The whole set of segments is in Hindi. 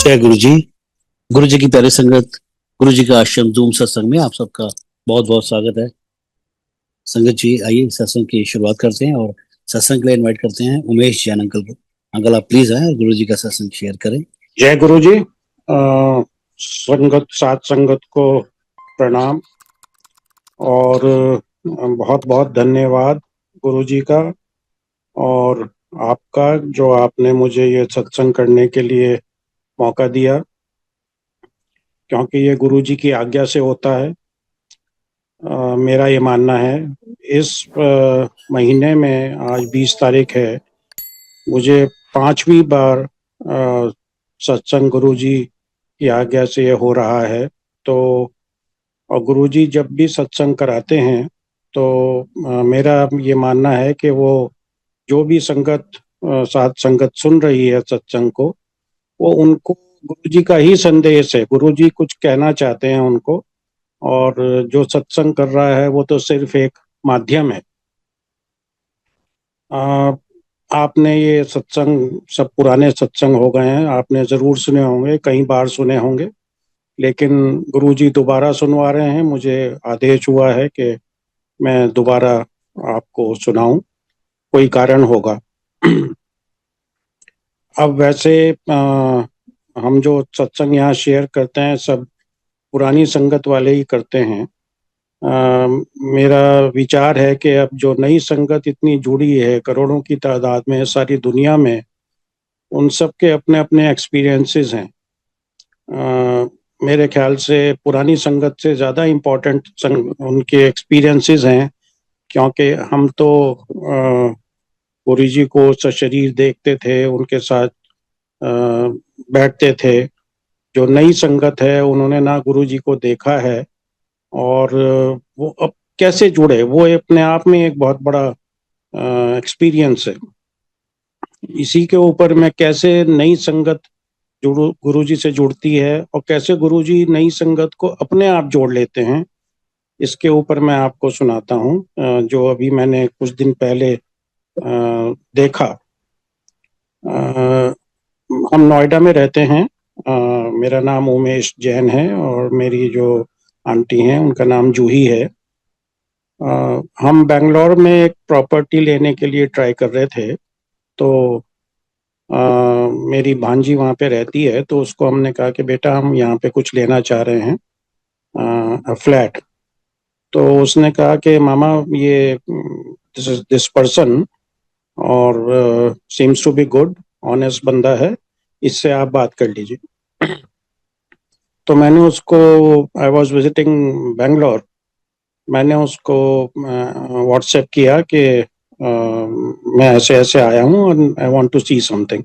जय गुरु जी। गुरु जी की प्यारी संगत, गुरु जी का आश्रम जूम सत्संग में आप सबका बहुत बहुत स्वागत है। संगत जी, आइए सत्संग की शुरुआत करते हैं और सत्संग के लिए इनवाइट करते हैं उमेश जैन अंकल को। अंकल आप प्लीज आए और गुरु जी का सत्संग शेयर करें। जय गुरु जी। संगत सात संगत को प्रणाम और बहुत बहुत धन्यवाद गुरु जी का और आपका, जो आपने मुझे ये सत्संग करने के लिए मौका दिया, क्योंकि ये गुरु जी की आज्ञा से होता है। मेरा ये मानना है। इस महीने में आज 20 तारीख है, मुझे 5वीं बार सत्संग गुरु जी की आज्ञा से ये हो रहा है। तो और गुरुजी जब भी सत्संग कराते हैं तो मेरा ये मानना है कि वो जो भी संगत साथ संगत सुन रही है सत्संग को, वो उनको गुरुजी का ही संदेश है। गुरुजी कुछ कहना चाहते हैं उनको, और जो सत्संग कर रहा है वो तो सिर्फ एक माध्यम है। आपने ये सत्संग, सब पुराने सत्संग हो गए हैं, आपने जरूर सुने होंगे, कई बार सुने होंगे, लेकिन गुरुजी दोबारा सुनवा रहे हैं। मुझे आदेश हुआ है कि मैं दोबारा आपको सुनाऊं, कोई कारण होगा। अब वैसे हम जो सत्संग यहाँ शेयर करते हैं सब पुरानी संगत वाले ही करते हैं। मेरा विचार है कि अब जो नई संगत इतनी जुड़ी है, करोड़ों की तादाद में सारी दुनिया में, उन सब के अपने अपने एक्सपीरियंसेस हैं। मेरे ख्याल से पुरानी संगत से ज़्यादा इम्पोर्टेंट उनके एक्सपीरियंसेस हैं, क्योंकि हम तो गुरु जी को सशरीर देखते थे, उनके साथ बैठते थे। जो नई संगत है उन्होंने ना गुरु जी को देखा है, और वो अब कैसे जुड़े, वो अपने आप में एक बहुत बड़ा एक्सपीरियंस है। इसी के ऊपर मैं कैसे नई संगत गुरु जी से जुड़ती है और कैसे गुरु जी नई संगत को अपने आप जोड़ लेते हैं, इसके ऊपर मैं आपको सुनाता हूँ। जो अभी मैंने कुछ दिन पहले देखा। हम नोएडा में रहते हैं। मेरा नाम उमेश जैन है और मेरी जो आंटी हैं उनका नाम जूही है। हम बेंगलोर में एक प्रॉपर्टी लेने के लिए ट्राई कर रहे थे, तो मेरी भांजी वहाँ पे रहती है, तो उसको हमने कहा कि बेटा हम यहाँ पे कुछ लेना चाह रहे हैं, फ्लैट। तो उसने कहा कि मामा ये दिस पर्सन और seems to be good, honest बंदा है, इससे आप बात कर लीजिए। तो मैंने उसको, आई वॉज विजिटिंग बेंगलोर, मैंने उसको व्हाट्सएप किया कि मैं ऐसे ऐसे आया हूँ और I want to see something.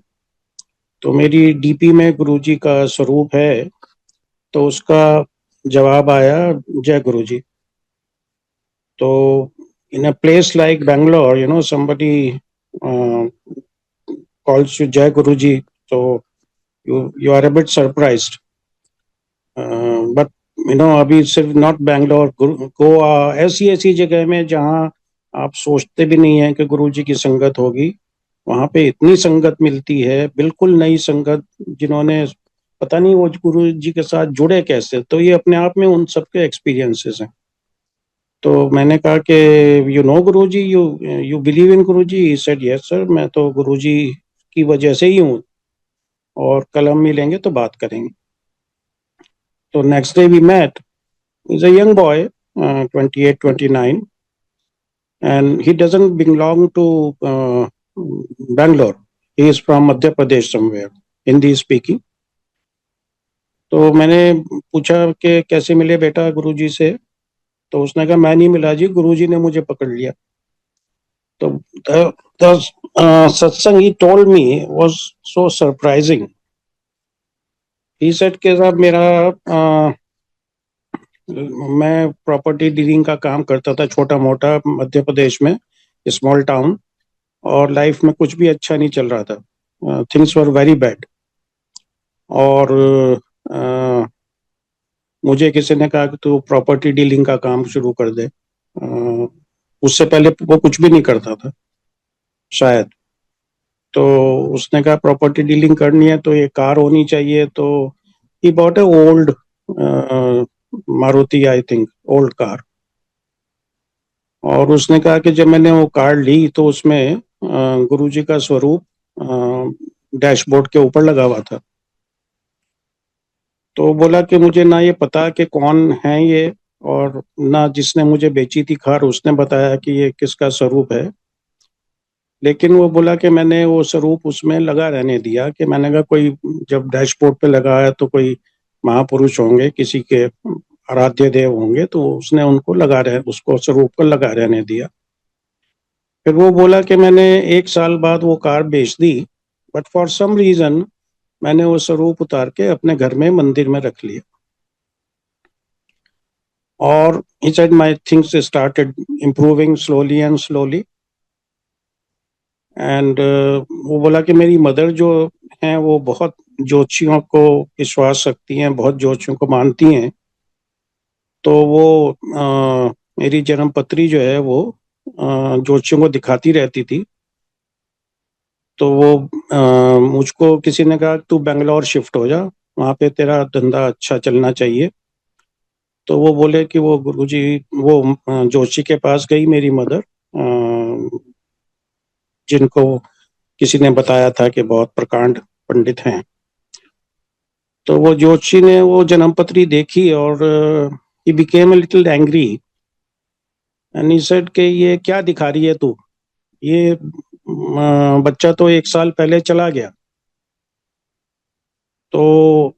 तो मेरी डीपी में गुरुजी का स्वरूप है, तो उसका जवाब आया, जय गुरुजी। तो in a place like Bangalore, somebody calls you Jai Guruji, so you are a bit surprised. But अभी सिर्फ नॉट बैंगलोर, गोवा, ऐसी ऐसी जगह में जहाँ आप सोचते भी नहीं है कि गुरुजी की संगत होगी, वहाँ पे इतनी संगत मिलती है, बिल्कुल नई संगत, जिन्होंने पता नहीं वो गुरु जी के साथ जुड़े कैसे। तो ये अपने आप में उन सबके एक्सपीरियंसेस हैं। तो मैंने कहा कि गुरु जी, you believe in Guru ji? He said yes sir, मैं तो गुरु जी की वजह से ही हूँ, और कल हम मिलेंगे तो बात करेंगे। तो next day we met. Is a young boy, 28, 29, and he doesn't belong to Bangalore. He is from Madhya Pradesh somewhere, Hindi speaking. तो मैंने पूछा कि कैसे मिले बेटा गुरुजी से? तो उसने कहा मैं नहीं मिला जी, गुरुजी ने मुझे पकड़ लिया। तो the satsang he told me was so surprising. He said कि साहब मेरा मैं प्रॉपर्टी डीलिंग का काम करता था, छोटा मोटा, मध्य प्रदेश में, स्मॉल टाउन, और लाइफ में कुछ भी अच्छा नहीं चल रहा था। Things were very bad. और मुझे किसी ने कहा कि तू प्रॉपर्टी डीलिंग का काम शुरू कर दे। उससे पहले वो कुछ भी नहीं करता था शायद। तो उसने कहा प्रॉपर्टी डीलिंग करनी है तो ये कार होनी चाहिए, तो he bought A old Maruti, I think old car. और उसने कहा कि जब मैंने वो कार ली तो उसमें गुरुजी का स्वरूप डैशबोर्ड के ऊपर लगा हुआ था। तो बोला कि मुझे ना ये पता कि कौन है ये, और ना जिसने मुझे बेची थी कार उसने बताया कि ये किसका स्वरूप है। लेकिन वो बोला कि मैंने वो स्वरूप उसमें लगा रहने दिया, कि मैंने कहा कोई जब डैशबोर्ड पे लगा है तो कोई महापुरुष होंगे, किसी के आराध्य देव होंगे, तो उसने उनको उसको स्वरूप को लगा रहने दिया। फिर वो बोला कि मैंने 1 साल बाद वो कार बेच दी, बट फॉर सम रीजन मैंने वो स्वरूप उतार के अपने घर में मंदिर में रख लिया। और he said my things started improving slowly and slowly, and वो बोला कि मेरी मदर जो हैं वो बहुत ज्योतिषियों को विश्वास रखती हैं, बहुत ज्योतिषियों को मानती हैं। तो वो मेरी जन्म पत्री जो है वो ज्योतिषियों को दिखाती रहती थी। तो वो मुझको किसी ने कहा तू बेंगलोर शिफ्ट हो जा, वहाँ पे तेरा धंधा अच्छा चलना चाहिए। तो वो बोले कि वो गुरुजी, वो जोशी के पास गई मेरी मदर, जिनको किसी ने बताया था कि बहुत प्रकांड पंडित हैं। तो वो जोशी ने वो जन्मपत्री देखी और he became a little angry and he said कि ये क्या दिखा रही है तू, ये बच्चा तो 1 साल पहले चला गया। तो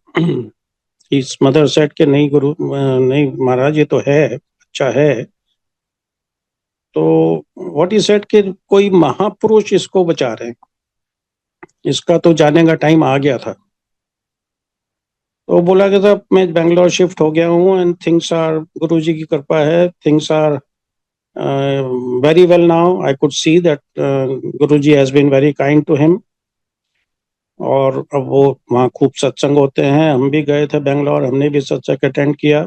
इस मदर सेड के नहीं गुरु, नहीं महाराज, ये तो है, अच्छा है। तो व्हाट ही सेड कि कोई महापुरुष इसको बचा रहे हैं, इसका तो जाने का टाइम आ गया था। तो बोला कि साहब मैं बेंगलोर शिफ्ट हो गया हूँ एंड थिंग्स आर, गुरुजी की कृपा है, things are very well now. I could see that Guruji has been very kind to him. और अब वो वहाँ खूब सत्संग होते हैं, हम भी गए थे बेंगलोर, हमने भी सत्संग अटेंड किया।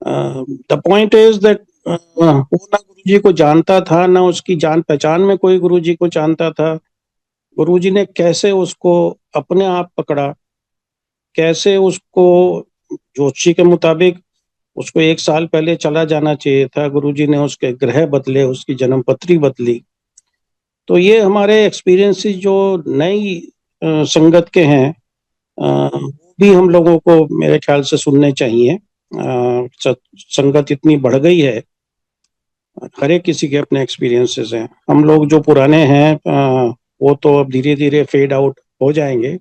द पॉइंट इज दैट वो ना गुरुजी को जानता था, ना उसकी जान पहचान में कोई गुरुजी को जानता था। गुरुजी ने कैसे उसको अपने आप पकड़ा, कैसे उसको जोशी के मुताबिक उसको 1 साल पहले चला जाना चाहिए था, गुरुजी ने उसके ग्रह बदले, उसकी जन्म पत्री बदली। तो ये हमारे एक्सपीरियंसेस जो नई संगत के हैं, वो भी हम लोगों को मेरे ख्याल से सुनने चाहिए। संगत इतनी बढ़ गई है, हर एक किसी के अपने एक्सपीरियंसेस हैं। हम लोग जो पुराने हैं वो तो अब धीरे धीरे फेड आउट हो जाएंगे,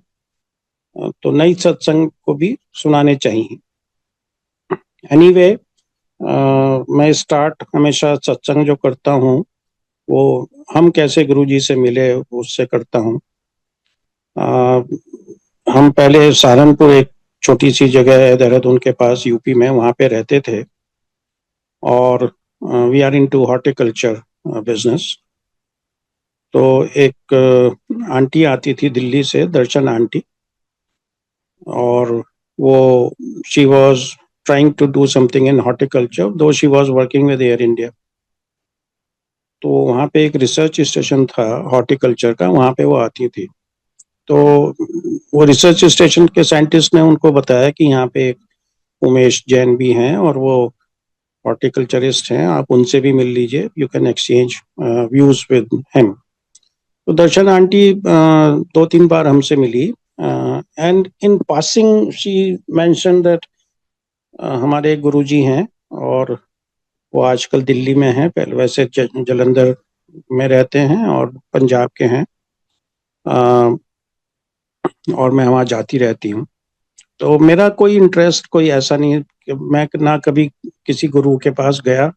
तो नई सत्संग को भी सुनाने चाहिए। एनीवे, मैं स्टार्ट हमेशा सत्संग जो करता हूँ वो हम कैसे गुरुजी से मिले उससे करता हूँ। हम पहले सहारनपुर, एक छोटी सी जगह है देहरादून के पास यूपी में, वहाँ पे रहते थे। और we are into horticulture business. तो एक आंटी आती थी दिल्ली से, दर्शन आंटी, और वो she was trying to do something in horticulture, though she was working with Air India. तो वहाँ पे एक रिसर्च स्टेशन था हॉर्टिकल्चर का, वहाँ पे वो आती थी। तो वो रिसर्च स्टेशन के साइंटिस्ट ने उनको बताया कि यहाँ पे उमेश जैन भी हैं और वो हॉर्टिकल्चरिस्ट हैं, आप उनसे भी मिल लीजिए, you can exchange views with him. तो दर्शन आंटी 2-3 बार हमसे मिली, and in passing she mention that हमारे गुरुजी हैं और वो आजकल दिल्ली में हैं, पहले वैसे जलंधर में रहते हैं और पंजाब के हैं, और मैं वहाँ जाती रहती हूँ। तो मेरा कोई इंटरेस्ट कोई ऐसा नहीं है कि मैं ना कभी किसी गुरु के पास गया,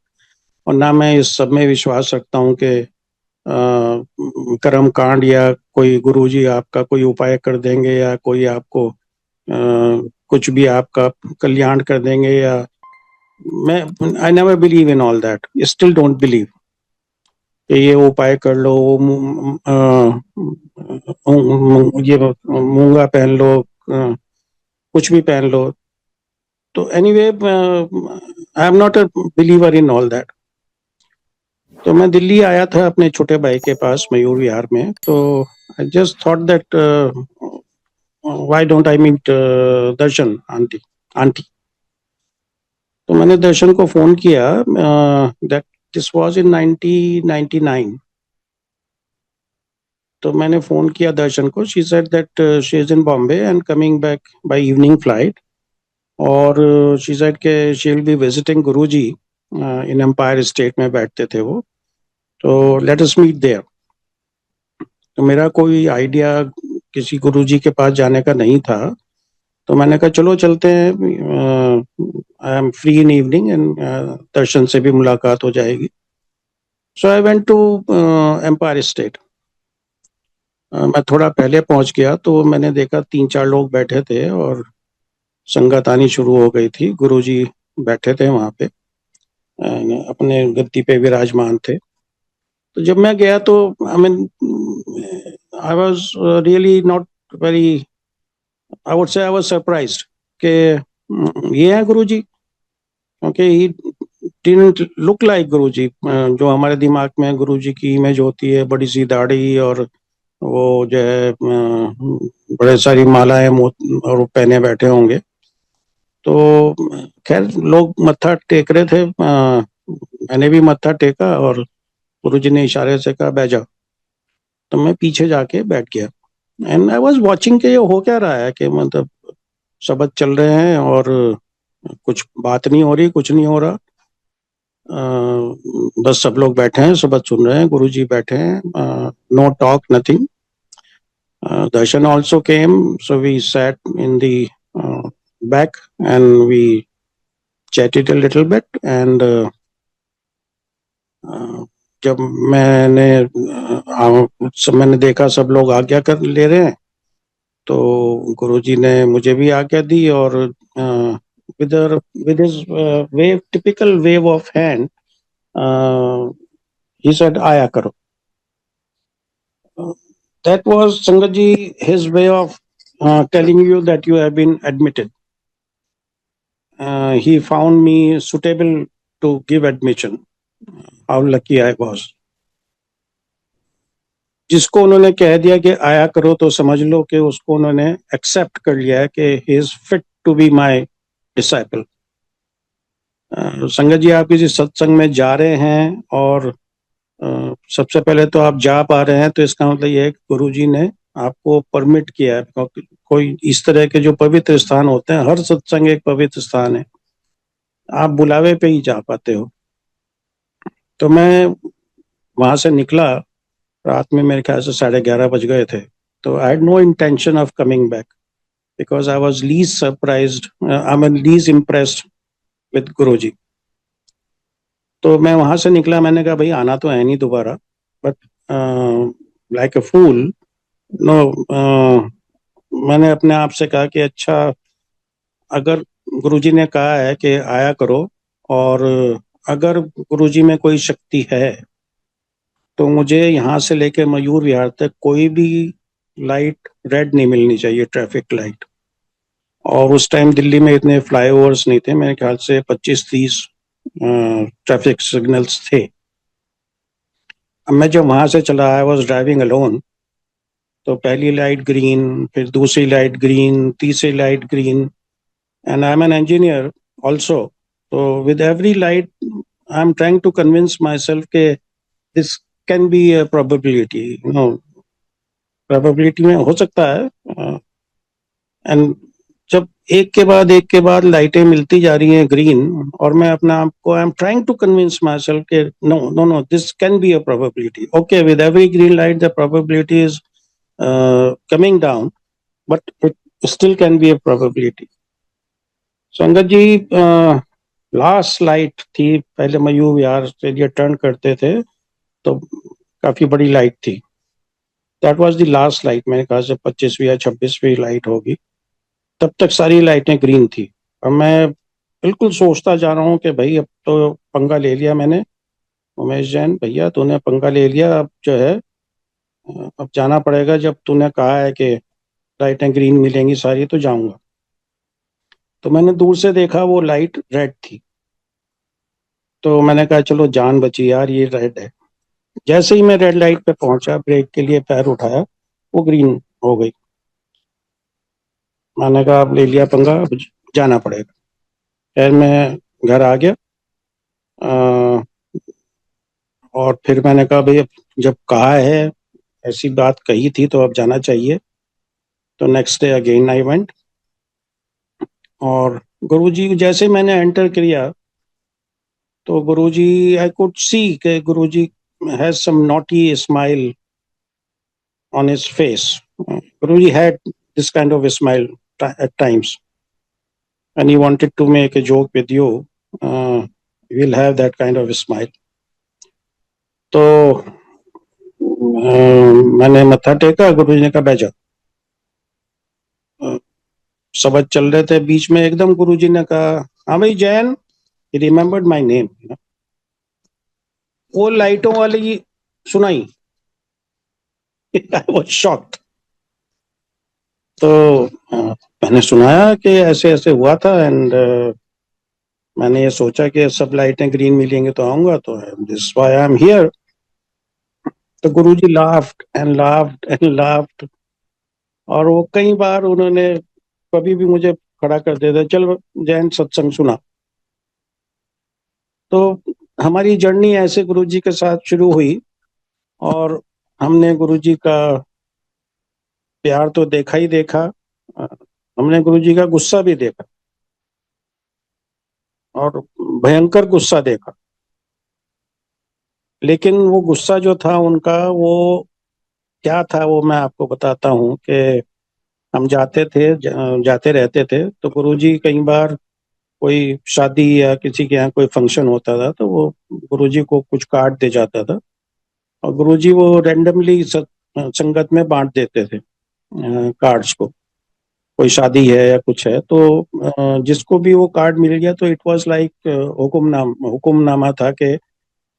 और ना मैं इस सब में विश्वास रखता हूँ कि कर्म कांड या कोई गुरुजी आपका कोई उपाय कर देंगे या कोई आपको कुछ भी आपका कल्याण कर देंगे, या मैं I never believe in all that, still don't believe कि ये उपाय कर लो, ये मूंगा पहन लो, कुछ भी पहन लो। तो anyway, I am not a believer in all that. तो मैं दिल्ली आया था अपने छोटे भाई के पास मयूर विहार में। तो I just thought that why don't I meet Darshan aunty aunty. तो मैंने दर्शन को फोन किया, दैट दिस वाज इन 1999। तो मैंने फोन किया दर्शन को। She said that she is in Bombay and coming back by evening flight. और शी सेड के she will be visiting Guruji in Empire State में बैठते थे वो। तो लेट अस मीट देयर। तो मेरा कोई आइडिया किसी गुरुजी के पास जाने का नहीं था। तो मैंने कहा चलो चलते हैं, I am free in evening and Darshan से भी मुलाकात हो जाएगी। So I went to Empire State. मैं थोड़ा पहले पहुंच गया तो मैंने देखा 3-4 लोग बैठे थे और संगत आनी शुरू हो गई थी। गुरुजी बैठे थे वहां पे, अपने गद्दी पे विराजमान थे। तो जब मैं गया तो I mean I was really not very, I would say I was surprised कि ये है गुरुजी, क्योंकि ही डिडंट लुक लाइक गुरुजी। जो हमारे दिमाग में गुरुजी की इमेज होती है, बड़ी सी दाढ़ी और वो जो है बड़े सारी मालाएं और पहने बैठे होंगे। तो खैर लोग मत्था टेक रहे थे, मैंने भी मत्था टेका और गुरुजी ने इशारे से कहा बैठ जाओ। तो मैं पीछे जाके बैठ गया एंड आई वाज वाचिंग कि ये हो क्या रहा है, कि मतलब शब्द चल रहे हैं और कुछ बात नहीं हो रही, कुछ नहीं हो रहा। बस सब लोग बैठे हैं, शब्द सुन रहे हैं, गुरुजी बैठे हैं, no talk nothing. Darshan also came, so we sat in the back and we chatted a little bit. And जब मैंने देखा सब लोग आज्ञा कर ले रहे हैं, तो गुरुजी ने मुझे भी आज्ञा दी और with with his wave, typical wave of hand, he said आया करो. That was Sangatji, his way of telling you that you have been admitted. He found me suitable to give admission. How lucky I was. जिसको उन्होंने कह दिया कि आया करो, तो समझ लो कि उसको उन्होंने एक्सेप्ट कर लिया है कि he is fit to be my disciple. संगत जी, आप किसी सत्संग में जा रहे हैं और सबसे पहले तो आप जा पा रहे हैं, तो इसका मतलब ये है कि गुरु जी ने आपको परमिट किया है। कोई इस तरह के जो पवित्र स्थान होते हैं, हर सत्संग एक पवित्र स्थान है, आप बुलावे पे ही जा पाते हो। तो मैं वहां से निकला, रात में मेरे ख्याल से 11:30 बज गए थे। तो I had no intention of coming back because I was least surprised, I am least impressed with Guruji. तो मैं वहां से निकला, मैंने कहा भाई आना तो है नहीं दोबारा, but like a fool no, मैंने अपने आप से कहा कि अच्छा, अगर गुरुजी ने कहा है कि आया करो, और अगर गुरुजी में कोई शक्ति है, तो मुझे यहाँ से लेके मयूर विहार तक कोई भी लाइट रेड नहीं मिलनी चाहिए, ट्रैफिक लाइट। और उस टाइम दिल्ली में इतने फ्लाईओवर्स नहीं थे, मेरे ख्याल से 25-30 ट्रैफिक सिग्नल्स थे। अब मैं जब वहां से चला, आई वॉज ड्राइविंग अलोन, तो पहली लाइट ग्रीन, फिर दूसरी लाइट ग्रीन, तीसरी light green, and I am an engineer also. तो with every light I am trying to convince myself के this can be a probability, probability में हो सकता है। एंड जब एक के बाद लाइटें मिलती जा रही हैं ग्रीन, और मैं अपने आप को I am trying to convince myself के no no no, this can be a probability, okay, with every green light the probability is coming down, but it still can be a probability. Sangat ji, last light थी, पहले मयूर विहार से ये टर्न करते थे तो काफी बड़ी लाइट थी। That was the last light, मेरे ख्याल से 25वीं या 26वीं लाइट होगी। तब तक सारी लाइटें ग्रीन थी। अब मैं बिल्कुल सोचता जा रहा हूँ कि भाई अब तो पंगा ले लिया मैंने, उमेश जैन भैया तूने पंगा ले लिया, अब जो है अब जाना पड़ेगा, जब तूने कहा है कि लाइटें ग्रीन मिलेंगी सारी तो जाऊंगा। तो मैंने दूर से देखा वो लाइट रेड थी। तो मैंने कहा चलो जान बची यार, ये रेड है। जैसे ही मैं रेड लाइट पे पहुंचा, ब्रेक के लिए पैर उठाया, वो ग्रीन हो गई। मैंने कहा अब ले लिया पंगा, अब जाना पड़ेगा। खैर मैं घर आ गया। अ, और फिर मैंने कहा भाई अब जब कहा है, ऐसी बात कही थी तो अब जाना चाहिए। तो next day again I went. और गुरुजी जैसे मैंने एंटर किया, तो गुरुजी, आई कुड सी कि Guruji has some naughty smile on his face. Guruji had this kind of a smile at times, and he wanted to make a joke with you. He will have that kind of a smile. तो मैंने मत्था टेका, गुरुजी ने कहा बैठ जाओ। सबक चल रहे थे, बीच में एकदम गुरुजी ने कहा हाँ भाई जैन, ही रिमेम्बर्ड माय नेम। वो लाइटों वाली सुनाई। I was shocked. तो मैंने सुनाया कि ऐसे ऐसे हुआ था, एंड मैंने ये सोचा कि सब लाइटें ग्रीन मिलेंगे तो आऊंगा, तो this why I am here. तो Guruji laughed and laughed and laughed. और वो कई बार उन्होंने कभी भी मुझे खड़ा कर देते, चल जैन सत्संग सुना। तो हमारी जर्नी ऐसे गुरुजी के साथ शुरू हुई, और हमने गुरुजी का प्यार तो देखा ही देखा, अ, हमने गुरुजी का गुस्सा भी देखा, और भयंकर गुस्सा देखा। लेकिन वो गुस्सा जो था उनका, वो क्या था वो मैं आपको बताता हूँ कि हम जाते रहते थे, तो गुरुजी कई बार कोई शादी या किसी के यहाँ कोई फंक्शन होता था, तो वो गुरुजी को कुछ कार्ड दे जाता था, और गुरुजी वो रैंडमली संगत में बांट देते थे कार्ड्स को। कोई शादी है या कुछ है, तो जिसको भी वो कार्ड मिल गया, तो इट वाज लाइक हुक्मनामा था कि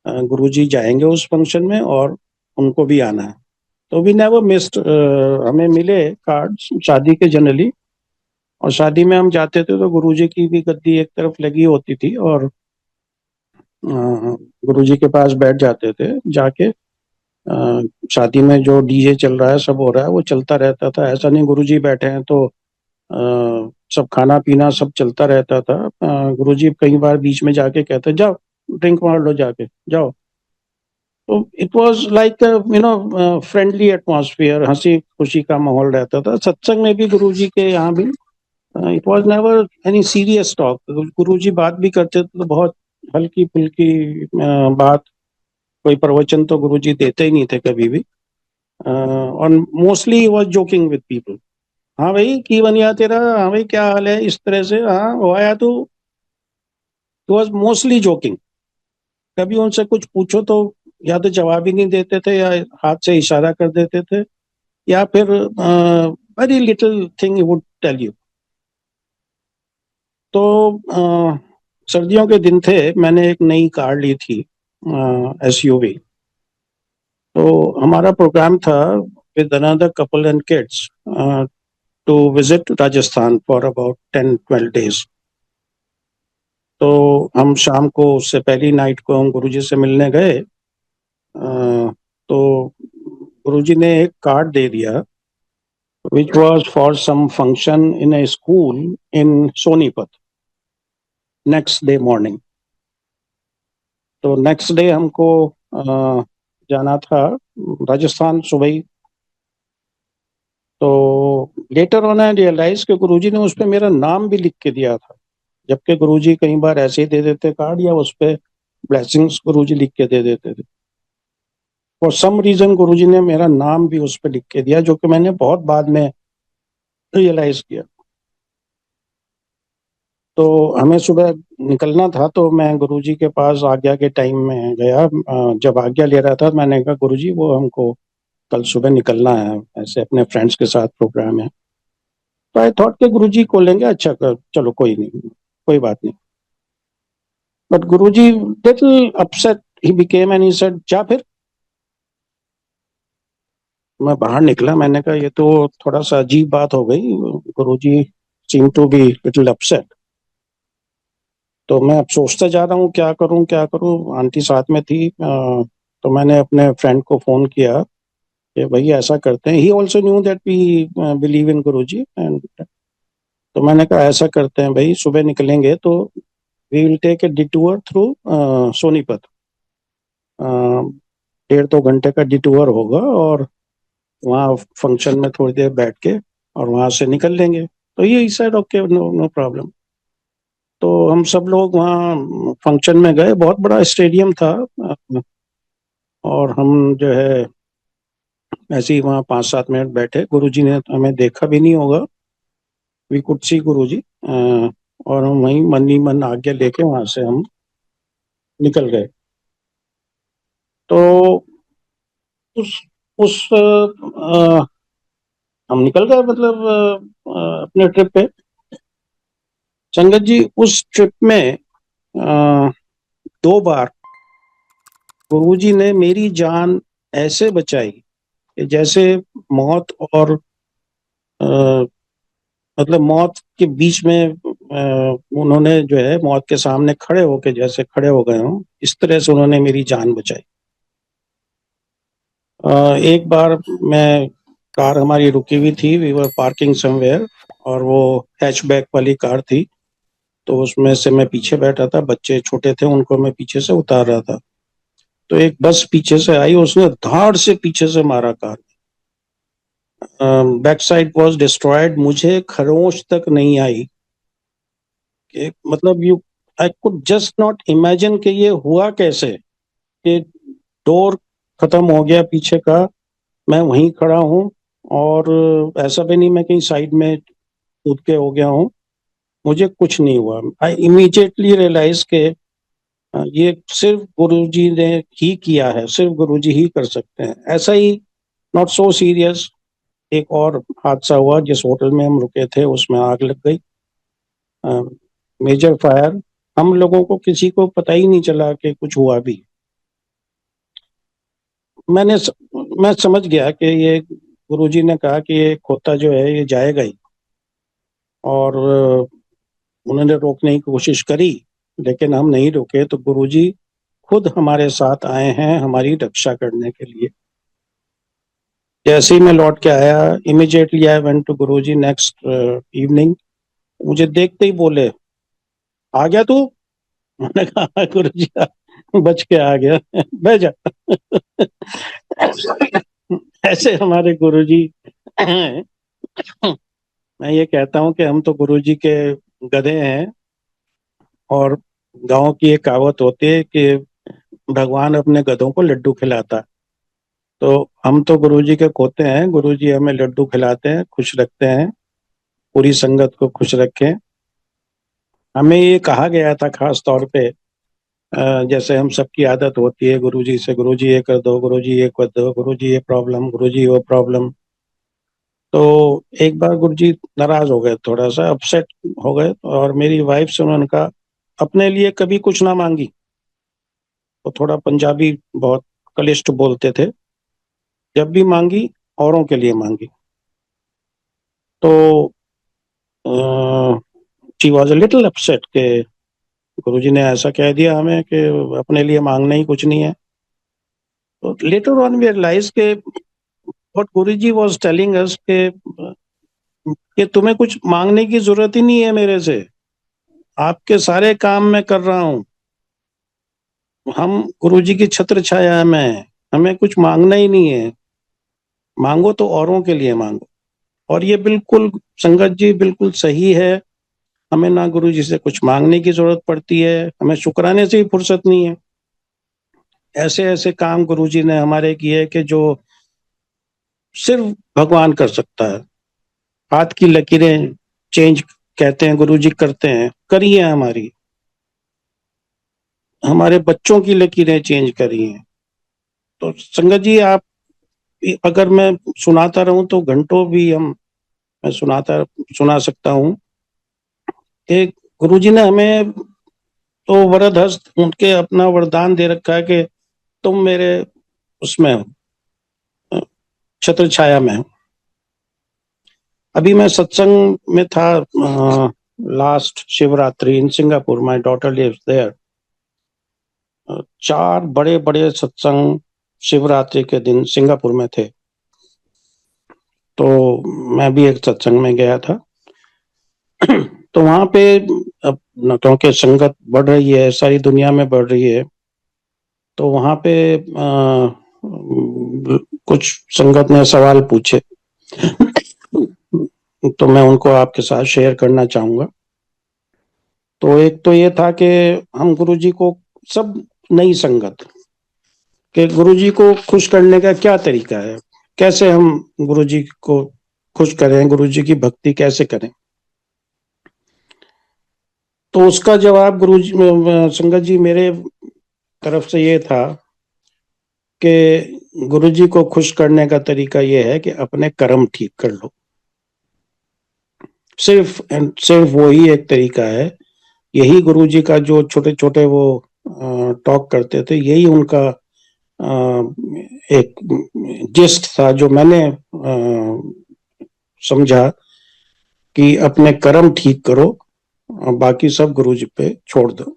गुरुजी जाएंगे उस फंक्शन में और उनको भी आना है। तो वी नेवर मिस्ड, हमें मिले कार्ड्स शादी के जनरली। और शादी में हम जाते थे तो गुरुजी की भी गद्दी एक तरफ लगी होती थी, और गुरुजी के पास बैठ जाते थे जाके। शादी में जो डीजे चल रहा है, सब हो रहा है, वो चलता रहता था। ऐसा नहीं गुरुजी बैठे हैं तो सब खाना पीना सब चलता रहता था। गुरुजी कई बार बीच में जाके कहते जाओ ड्रिंक मार लो, जाके जाओ। तो it was like friendly atmosphere, हंसी खुशी का माहौल रहता था। सत्संग में भी गुरुजी के यहाँ भी it was never any serious talk. Guruji बात भी करते थे तो बहुत हल्की फुल्की बात। कोई प्रवचन तो गुरुजी देते ही नहीं थे कभी भी। और mostly was joking with people. हाँ भाई की बनिया तेरा, हाँ भाई क्या हाल है, इस तरह से, हाँ वो आया तो वाज मोस्टली जोकिंग। कभी उनसे कुछ पूछो तो या तो जवाब ही नहीं देते थे, या हाथ से इशारा कर देते थे, या फिर very little thing would tell you. तो सर्दियों के दिन थे, मैंने एक नई कार ली थी, एसयूवी। तो हमारा प्रोग्राम था with another couple and kids to visit Rajasthan for about 10-12 days। तो हम शाम को, उससे पहली नाइट को हम गुरुजी से मिलने गए। तो गुरुजी ने एक कार्ड दे दिया, which was for some function in a school in Sonipat next day morning। तो नेक्स्ट डे हमको जाना था राजस्थान सुबह ही। तो लेटर ऑन आई रियलाइज कि गुरुजी ने उस पे मेरा नाम भी लिख के दिया था, जबकि गुरुजी कई बार ऐसे ही दे देते कार्ड, या उस पे ब्लेसिंग्स गुरुजी लिख के दे देते थे। फॉर सम रीजन गुरुजी ने मेरा नाम भी उस पे लिख के दिया, जो कि मैंने बहुत बाद में रियलाइज किया। तो हमें सुबह निकलना था, तो मैं गुरुजी के पास आज्ञा के टाइम में गया। जब आज्ञा ले रहा था, मैंने कहा गुरुजी वो हमको कल सुबह निकलना है, ऐसे अपने फ्रेंड्स के साथ प्रोग्राम है। तो आई थॉट के गुरुजी को लेंगे, अच्छा कर चलो कोई नहीं, कोई बात नहीं। But Guruji little upset he became and he said जा फिर। मैं बाहर निकला, मैंने कहा ये तो थोड़ा सा अजीब बात हो गई, Guruji seem to be little upset. तो मैं अब सोचता जा रहा हूँ क्या करूँ क्या करूँ। आंटी साथ में थी, तो मैंने अपने फ्रेंड को फोन किया कि भाई ऐसा करते हैं। He also knew that we believe in Guruji and तो मैंने कहा ऐसा करते हैं भाई, सुबह निकलेंगे तो we will take a detour through Sonipat. 1.5-2 घंटे का डिटूर होगा और वहाँ फंक्शन में थोड़ी देर बैठ के और वहां से निकल लेंगे। तो ये side okay, no no problem. तो हम सब लोग वहाँ फंक्शन में गए, बहुत बड़ा स्टेडियम था। और हम जो है ऐसे ही वहाँ 5-7 मिनट बैठे। गुरुजी ने हमें देखा भी नहीं होगा, वी कुड सी गुरुजी। और हम वहीं मन ही मन आज्ञा लेके वहां से हम निकल गए। तो उस उस हम निकल गए, मतलब अपने ट्रिप पे। संगत जी, उस ट्रिप में 2 बार गुरुजी ने मेरी जान ऐसे बचाई कि जैसे मौत और मतलब मौत के बीच में उन्होंने जो है मौत के सामने खड़े होके जैसे खड़े हो गए हों, इस तरह से उन्होंने मेरी जान बचाई। एक बार मैं कार हमारी रुकी हुई थी, वी वर पार्किंग समवेयर, और वो हैचबैक वाली कार थी। तो उसमें से मैं पीछे बैठा था, बच्चे छोटे थे, उनको मैं पीछे से उतार रहा था। तो एक बस पीछे से आई, उसने धाड़ से पीछे से मारा car. Back side was destroyed, मुझे खरोंच तक नहीं आई। कि मतलब you I could just not imagine कि ये हुआ कैसे, कि डोर खत्म हो गया पीछे का, मैं वहीं खड़ा हूँ। और ऐसा भी नहीं मैं कहीं साइड में कूद के हो गया हूँ, मुझे कुछ नहीं हुआ। आई इमीडिएटली रियलाइज के ये सिर्फ गुरुजी ने ही किया है, सिर्फ गुरुजी ही कर सकते हैं। ऐसा ही नॉट सो सीरियस एक और हादसा हुआ, जिस होटल में हम रुके थे उसमें आग लग गई, मेजर फायर। हम लोगों को किसी को पता ही नहीं चला कि कुछ हुआ भी। मैंने स, मैं समझ गया कि ये गुरुजी ने कहा कि ये खोता जो है ये जाएगा ही। और उन्होंने रोकने की कोशिश करी, लेकिन हम नहीं रुके। तो गुरुजी खुद हमारे साथ आए हैं हमारी रक्षा करने के लिए। जैसे ही मैं लौट के आया, immediately I went to Guruji next evening. मुझे देखते ही बोले, आ गया तू? मैंने कहा "हाँ, गुरुजी बच के आ गया बह जा ऐसे हमारे गुरुजी हैं। मैं ये कहता हूँ कि हम तो गुरुजी के गधे हैं। और गांव की एक कहावत होती है कि भगवान अपने गधों को लड्डू खिलाता है। तो हम तो गुरुजी के खोते हैं, गुरुजी हमें लड्डू खिलाते हैं, खुश रखते हैं, पूरी संगत को खुश रखें। हमें ये कहा गया था खास तौर पे, जैसे हम सबकी आदत होती है गुरुजी से, गुरुजी ये कर दो, गुरुजी ये कर दो, गुरुजी ये प्रॉब्लम, गुरुजी वो प्रॉब्लम। तो एक बार गुरुजी नाराज हो गए, थोड़ा सा अपसेट हो गए, और मेरी वाइफ से उन्होंने कहा अपने लिए कभी कुछ ना मांगी। वो थोड़ा पंजाबी बहुत कलिष्ठ बोलते थे। जब भी मांगी औरों के लिए मांगी। तो she was a little upset के गुरुजी ने ऐसा कह दिया हमें कि अपने लिए मांगना ही कुछ नहीं है। तो लेटर ऑन वी रियलाइज के what Guruji was telling us कि तुम्हें कुछ मांगने की जरूरत ही नहीं है मेरे से, आपके सारे काम मैं कर रहा हूँ। हम गुरुजी की छत्र छाया में हैं, हमें कुछ मांगना ही नहीं है। मांगो तो औरों के लिए मांगो। और ये बिल्कुल संगत जी बिल्कुल सही है। हमें ना गुरुजी से कुछ मांगने की जरूरत पड़ती है, हमें शुक्राने से ही फुर्सत नहीं है। ऐसे ऐसे काम गुरुजी ने हमारे किए कि जो सिर्फ भगवान कर सकता है। हाथ की लकीरें चेंज कहते हैं गुरुजी करते हैं, करी है हमारी। हमारे बच्चों की लकीरें चेंज करी हैं। तो संगत जी, आप अगर मैं सुनाता रहूं तो घंटों भी हम मैं सुना सकता हूँ कि गुरुजी ने हमें तो वरद हस्त उनके अपना वरदान दे रखा है कि तुम मेरे उसमें हो, छत्र छाया में हो। अभी मैं सत्संग में था, last Shivratri in Singapore. My daughter lives there. 4 बड़े बड़े सत्संग शिवरात्रि के दिन सिंगापुर में थे, तो मैं भी एक सत्संग में गया था। तो वहां पे अब क्योंकि संगत बढ़ रही है, सारी दुनिया में बढ़ रही है, तो वहां पे कुछ संगत ने सवाल पूछे, तो मैं उनको आपके साथ शेयर करना चाहूंगा। तो एक तो ये था कि हम गुरुजी को, सब नई संगत कि गुरुजी को खुश करने का क्या तरीका है, कैसे हम गुरुजी को खुश करें, गुरुजी की भक्ति कैसे करें। तो उसका जवाब गुरुजी, संगत जी, मेरे तरफ से ये था कि गुरुजी को खुश करने का तरीका ये है कि अपने कर्म ठीक कर लो। सिर्फ वही एक तरीका है। यही गुरुजी का जो छोटे छोटे वो टॉक करते थे, यही उनका एक जिस्ट था जो मैंने समझा कि अपने कर्म ठीक करो, बाकी सब गुरुजी पे छोड़ दो।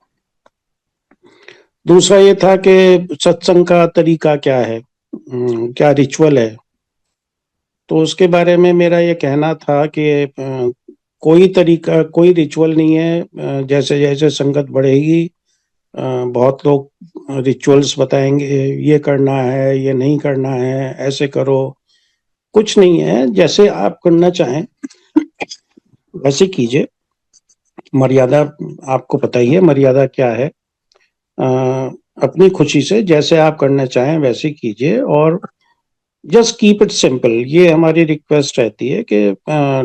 दूसरा ये था कि सत्संग का तरीका क्या है, क्या रिचुअल है। तो उसके बारे में मेरा ये कहना था कि कोई तरीका, कोई रिचुअल नहीं है। जैसे जैसे संगत बढ़ेगी, बहुत लोग रिचुअल्स बताएंगे, ये करना है, ये नहीं करना है, ऐसे करो। कुछ नहीं है, जैसे आप करना चाहें वैसे कीजिए। मर्यादा आपको पता ही है, मर्यादा क्या है। अपनी खुशी से जैसे आप करना चाहें वैसे कीजिए, और जस्ट कीप इट सिंपल। ये हमारी रिक्वेस्ट रहती है कि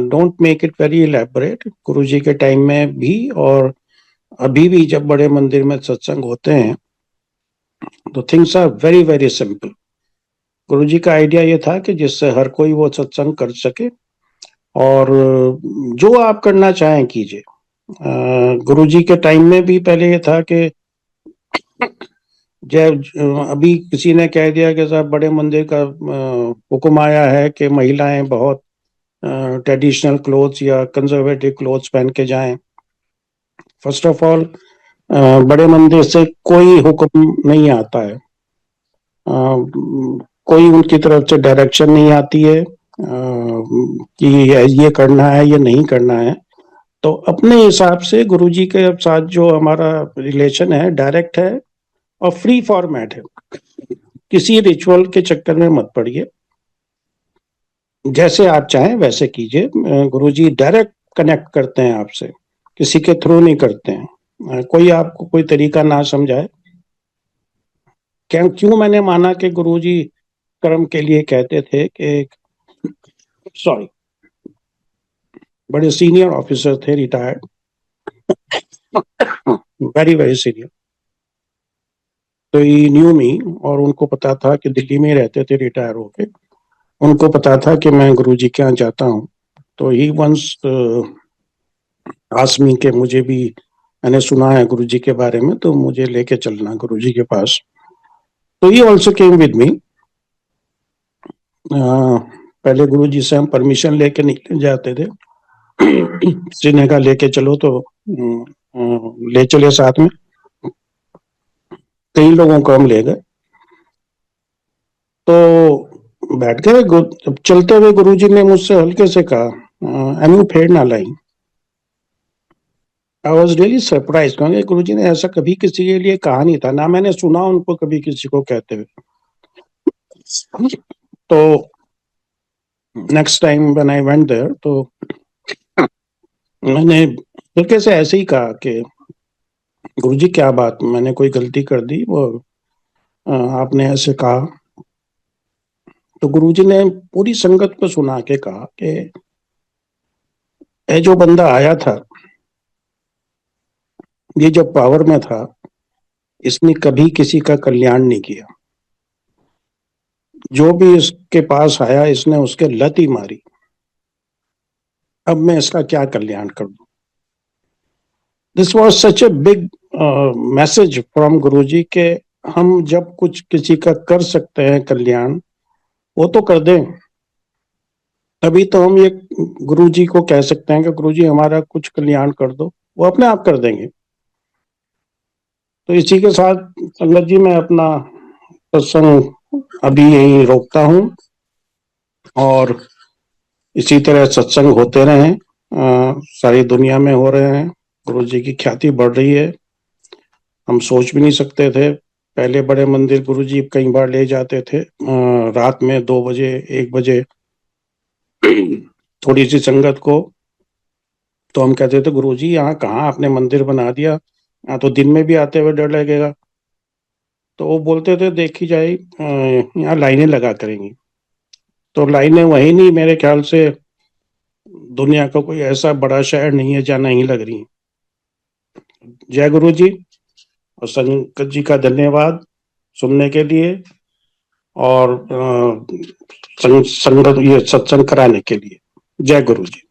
don't make it very elaborate. Guruji के टाइम में भी और अभी भी जब बड़े मंदिर में सत्संग होते हैं तो things are very very simple. Guruji का आइडिया ये था कि जिससे हर कोई वो सत्संग कर सके, और जो आप करना चाहें कीजिए। गुरुजी के टाइम में भी पहले ये था कि जब अभी किसी ने कह दिया कि साहब बड़े मंदिर का हुक्म आया है कि महिलाएं बहुत ट्रेडिशनल क्लोथ्स या कंजर्वेटिव क्लोथ्स पहन के जाएं। फर्स्ट ऑफ ऑल, बड़े मंदिर से कोई हुक्म नहीं आता है, कोई उनकी तरफ से डायरेक्शन नहीं आती है कि ये करना है, ये नहीं करना है। तो अपने हिसाब से गुरुजी के साथ जो हमारा रिलेशन है, डायरेक्ट है और फ्री फॉर्मेट है। किसी रिचुअल के चक्कर में मत पड़िए, जैसे आप चाहें वैसे कीजिए। गुरुजी डायरेक्ट कनेक्ट करते हैं आपसे, किसी के थ्रू नहीं करते हैं। कोई आपको कोई तरीका ना समझाए। क्यों मैंने माना कि गुरुजी कर्म के लिए कहते थे कि, सॉरी, बड़े सीनियर ऑफिसर थे, रिटायर्ड, वेरी वेरी सीनियर। तो ही न्यू मी, और उनको पता था कि दिल्ली में रहते थे रिटायर होके। उनको पता था कि मैं गुरुजी के यहाँ जाता हूँ। तो ही वंस आस्मी के, मुझे भी, मैंने सुना है गुरुजी के बारे में, तो मुझे लेके चलना गुरुजी के पास। तो he also came with me. पहले गुरुजी से हम परमिशन लेके निकले जाते थे। किसी ने कहा लेके चलो, तो ले चले साथ में। कई लोगों को हम ले गए, तो बैठ गए। जब चलते हुए गुरुजी ने मुझसे हल्के से कहा, एनु फेर ना लाई। आई वॉज रियली सरप्राइज, क्योंकि गुरुजी ने ऐसा कभी किसी के लिए कहा नहीं था, ना मैंने सुना उनको कभी किसी को कहते हुए। तो next time when I went there, तो मैंने हल्के से ऐसे ही कहा कि गुरुजी क्या बात, मैंने कोई गलती कर दी, वो आपने ऐसे कहा। तो गुरुजी ने पूरी संगत को सुना के कहा कि ये जो बंदा आया था, ये जब पावर में था, इसने कभी किसी का कल्याण नहीं किया। जो भी इसके पास आया, इसने उसके लत ही मारी। अब मैं इसका क्या कल्याण कर दूं। This was such a big message from Guruji के हम जब कुछ किसी का कर सकते हैं कल्याण, वो तो कर दें। तभी तो हम ये गुरु जी को कह सकते हैं कि गुरु जी हमारा कुछ कल्याण कर दो, वो अपने आप कर देंगे। तो इसी के साथ संगत जी मैं अपना सत्संग अभी यहीं रोकता हूँ, और इसी तरह सत्संग होते रहे, सारी दुनिया में हो रहे हैं, गुरु जी की ख्याति बढ़ रही है। हम सोच भी नहीं सकते थे, पहले बड़े मंदिर गुरु जी कई बार ले जाते थे, रात में 2 बजे 1 बजे थोड़ी सी संगत को, तो हम कहते थे गुरु जी यहाँ कहाँ आपने मंदिर बना दिया, यहाँ तो दिन में भी आते हुए डर लगेगा। तो वो बोलते थे देखी जाए, यहाँ लाइनें लगा करेंगी। तो लाइनें वही नहीं, मेरे ख्याल से दुनिया का कोई ऐसा बड़ा शहर नहीं है जहाँ नहीं लग रही। जय गुरु जी, और संगत जी का धन्यवाद सुनने के लिए, और संगत ये सत्संग कराने के लिए। जय गुरु जी।